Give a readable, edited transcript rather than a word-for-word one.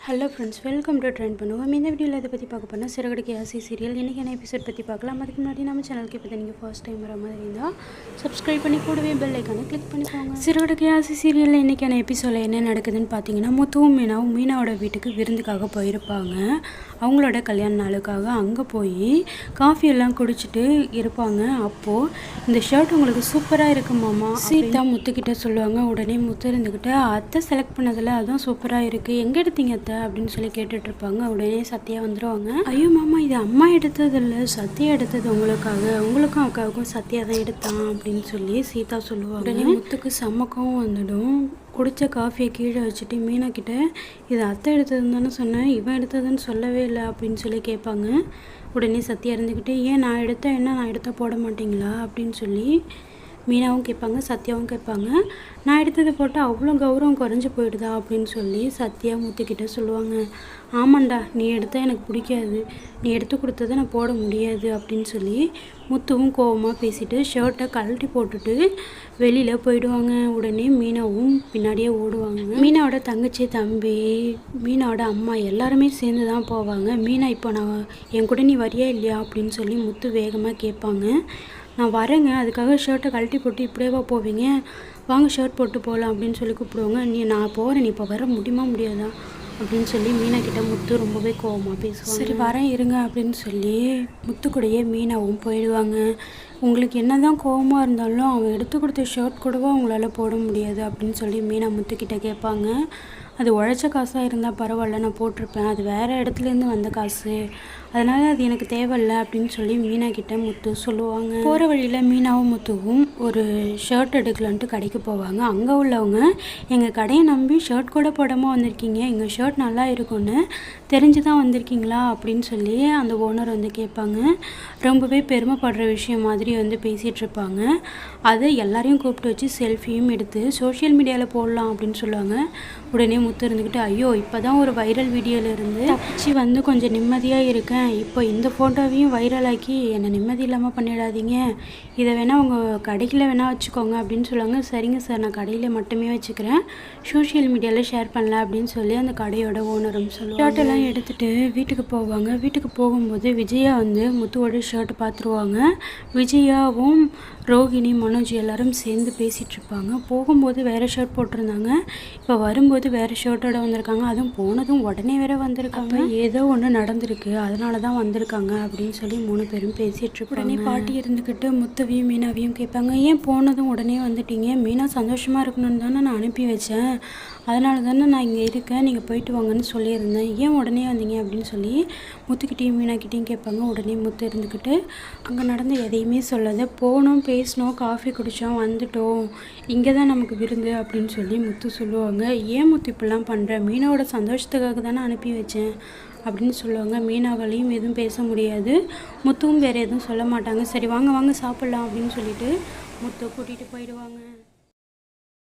Hello friends, welcome to trend பண்ணுவோம். இந்த வீடியோவில் இதை பற்றி பார்க்க போனால் சிறகடிக்க ஆசை சீரியல் இன்றைக்கான எபிசோட் பற்றி பார்க்கலாம். அதுக்கு முன்னாடி நம்ம சேனலுக்கு இப்போ நீங்கள் ஃபர்ஸ்ட் டைம் வர மாதிரி இருந்தால் சப்ஸ்கிரைப் பண்ணி கூடவே பெல் ஐக்கானை கிளிக் பண்ணிக்கோங்க. சிறகடிக்க ஆசை சீரியலில் இன்றைக்கான எபிசோடில் என்ன நடக்குதுன்னு பார்த்தீங்கன்னா, முத்துவும் மீனாவோட வீட்டுக்கு விருந்துக்காக போயிருப்பாங்க. அவங்களோட கல்யாண நாளுக்காக அங்கே போய் காஃபி எல்லாம் குடிச்சிட்டு இருப்பாங்க. அப்போது இந்த ஷர்ட் உங்களுக்கு சூப்பராக இருக்கு மாமா சீதா முத்துக்கிட்ட சொல்லுவாங்க. உடனே முத்து இருந்துக்கிட்ட அத்தை செலக்ட் பண்ணதில் அதுவும் சூப்பராக இருக்குது, எங்கே எடுத்தீங்க அத்தை அப்படின்னு சொல்லி கேட்டுட்ருப்பாங்க. உடனே சத்யா வந்துடுவாங்க. ஐயோ மாமா, இது அம்மா எடுத்தது இல்லை, சத்யா எடுத்தது உங்களுக்காக, உங்களுக்கும் அக்காவுக்கும் சத்யா தான் எடுத்தான் அப்படின்னு சொல்லி சீதா சொல்லுவாங்க. உடனே முத்துக்கு செம்மக்கவும் வந்துடும். குடித்த காஃபியை கீழே வச்சுட்டு மீனா கிட்ட இது அத்தை எடுத்ததுன்னு தானே சொன்னேன், இவன் எடுத்ததுன்னு சொல்லவே இல்லை அப்படின்னு சொல்லி கேட்பாங்க. உடனே சத்யா இருந்துக்கிட்டு ஏன் நான் எடுத்தேன் என்ன நான் எடுத்தால் போட மாட்டிங்களா அப்படின்னு சொல்லி மீனாவும் கேட்பாங்க, சத்யாவும் கேட்பாங்க. நான் எடுத்தது போட்டால் அவ்வளோ கௌரவம் குறைஞ்சி போயிடுதா அப்படின்னு சொல்லி சத்யா முத்துக்கிட்ட சொல்லுவாங்க. ஆமாண்டா, நீ எடுத்தால் எனக்கு பிடிக்காது, நீ எடுத்து கொடுத்ததை நான் போட முடியாது அப்படின்னு சொல்லி முத்துவும் கோவமாக பேசிட்டு ஷர்ட்டை கழட்டி போட்டுட்டு வெளியில் போயிடுவாங்க. உடனே மீனாவும் பின்னாடியே ஓடுவாங்க. மீனாவோட தங்கச்சி, தம்பி, மீனாவோட அம்மா எல்லாருமே சேர்ந்து தான் போவாங்க. மீனா இப்போ நான் என் கூட நீ வரியா இல்லையா அப்படின்னு சொல்லி முத்து வேகமாக கேட்பாங்க. நான் வரேங்க, அதுக்காக ஷர்ட்டை கழட்டி போட்டு இப்படியேவா போவீங்க, வாங்க ஷர்ட் போட்டு போகலாம் அப்படின்னு சொல்லி கூப்பிடுவாங்க. நான் போகிறேன், நீ இப்போ வர முடியாதா அப்படின்னு சொல்லி மீனா கிட்ட முத்து ரொம்பவே கோவமாக பேசுவாங்க. சரி வரேன் இருங்க அப்படின்னு சொல்லி முத்து கூடயே மீனாவும் போயிடுவாங்க. உங்களுக்கு என்ன தான் கோவமாக இருந்தாலும் அவன் எடுத்து கொடுத்த ஷர்ட் கூடவா உங்களால் போட முடியாது அப்படின்னு சொல்லி மீனா முத்துக்கிட்ட கேட்பாங்க. அது உழைச்ச காசாக இருந்தால் பரவாயில்ல, நான் போட்டிருப்பேன், அது வேறு இடத்துலேருந்து வந்த காசு, அதனால் அது எனக்கு தேவையில்லை அப்படின்னு சொல்லி மீனா கிட்ட முத்து சொல்லுவாங்க. போகிற வழியில் மீனாவும் முத்துவும் ஒரு ஷர்ட் எடுக்கலான்ட்டு கடைக்கு போவாங்க. அங்கே உள்ளவங்க எங்கள் கடையை நம்பி ஷர்ட் கூட போடாமல் வந்திருக்கீங்க, எங்கள் ஷர்ட் நல்லா இருக்கும்னு தெரிஞ்சு தான் வந்திருக்கீங்களா அப்படின்னு சொல்லி அந்த ஓனர் வந்து கேட்பாங்க. ரொம்பவே பெருமைப்படுற விஷயம் மாதிரி வந்து பேசிகிட்ருப்பாங்க. அதை எல்லாரையும் கூப்பிட்டு வச்சு செல்ஃபியும் எடுத்து சோஷியல் மீடியாவில் போடலாம் அப்படின்னு சொல்லுவாங்க. உடனே முத்து இருந்துக்கிட்டு ஐயோ இப்போ தான் ஒரு வைரல் வீடியோவிலேருந்து தப்பிச்சு வந்து கொஞ்சம் நிம்மதியாக இருக்கேன், இப்போ இந்த ஃபோட்டோவையும் வைரலாக்கி என்னை நிம்மதி இல்லாமல் பண்ணிடாதீங்க, இதை வேணால் உங்கள் கடையில் வேணால் வச்சுக்கோங்க அப்படின்னு சொல்லுவாங்க. சரிங்க சார், நான் கடையில் மட்டுமே வச்சுக்கிறேன், சோஷியல் மீடியாவில் ஷேர் பண்ணல அப்படின்னு சொல்லி அந்த கடையோட ஓனரும் சொல்லுவாங்க. ஷர்ட்டெல்லாம் எடுத்துகிட்டு வீட்டுக்கு போவாங்க. வீட்டுக்கு போகும்போது விஜயா வந்து முத்துவோட ஷர்ட் பார்த்துருவாங்க. விஜயாவும் ரோஹிணி, மனோஜ் எல்லாரும் சேர்ந்து பேசிகிட்ருப்பாங்க. போகும்போது வேறு ஷர்ட் போட்டிருந்தாங்க, இப்போ வரும்போது வேறு ஷர்ட்டோட வந்திருக்காங்க, அதுவும் போனதும் உடனே வேறு வந்திருக்காங்க, ஏதோ ஒன்று நடந்திருக்கு அதனால தான் வந்திருக்காங்க அப்படின்னு சொல்லி 3 பேரும் பேசிகிட்ருப்பாங்க. உடனே பாட்டி இருந்துக்கிட்டு முத்துவையும் மீனாவையும் கேட்பாங்க, ஏன் போனதும் உடனே வந்துட்டீங்க, மீனா சந்தோஷமாக இருக்கணும்னு தானே நான் அனுப்பி வச்சேன், அதனால தானே நான் இங்கே இருக்கேன், நீங்கள் போயிட்டு வாங்கன்னு சொல்லியிருந்தேன், ஏன் உடனே வந்தீங்க அப்படின்னு சொல்லி முத்துக்கிட்டேயும் மீனாக்கிட்டேயும் கேட்பாங்க. உடனே முத்து இருந்துக்கிட்டு அங்கே நடந்து எதையுமே சொல்லாத, போனோம் பேசினோம் காஃபி குடித்தோம் வந்துட்டோம், இங்கே தான் நமக்கு விருந்து அப்படின்னு சொல்லி முத்து சொல்லுவாங்க. ஏன் முத்து இப்படிலாம் பண்ணுற, மீனாவோட சந்தோஷத்துக்காக தானே அனுப்பி வச்சேன் அப்படின்னு சொல்லுவாங்க. மீனாவாலையும் எதுவும் பேச முடியாது, முத்துவும் வேறு எதுவும் சொல்ல மாட்டாங்க. சரி வாங்க வாங்க சாப்பிட்லாம் அப்படின்னு சொல்லிட்டு முத்து கூட்டிகிட்டு போயிடுவாங்க.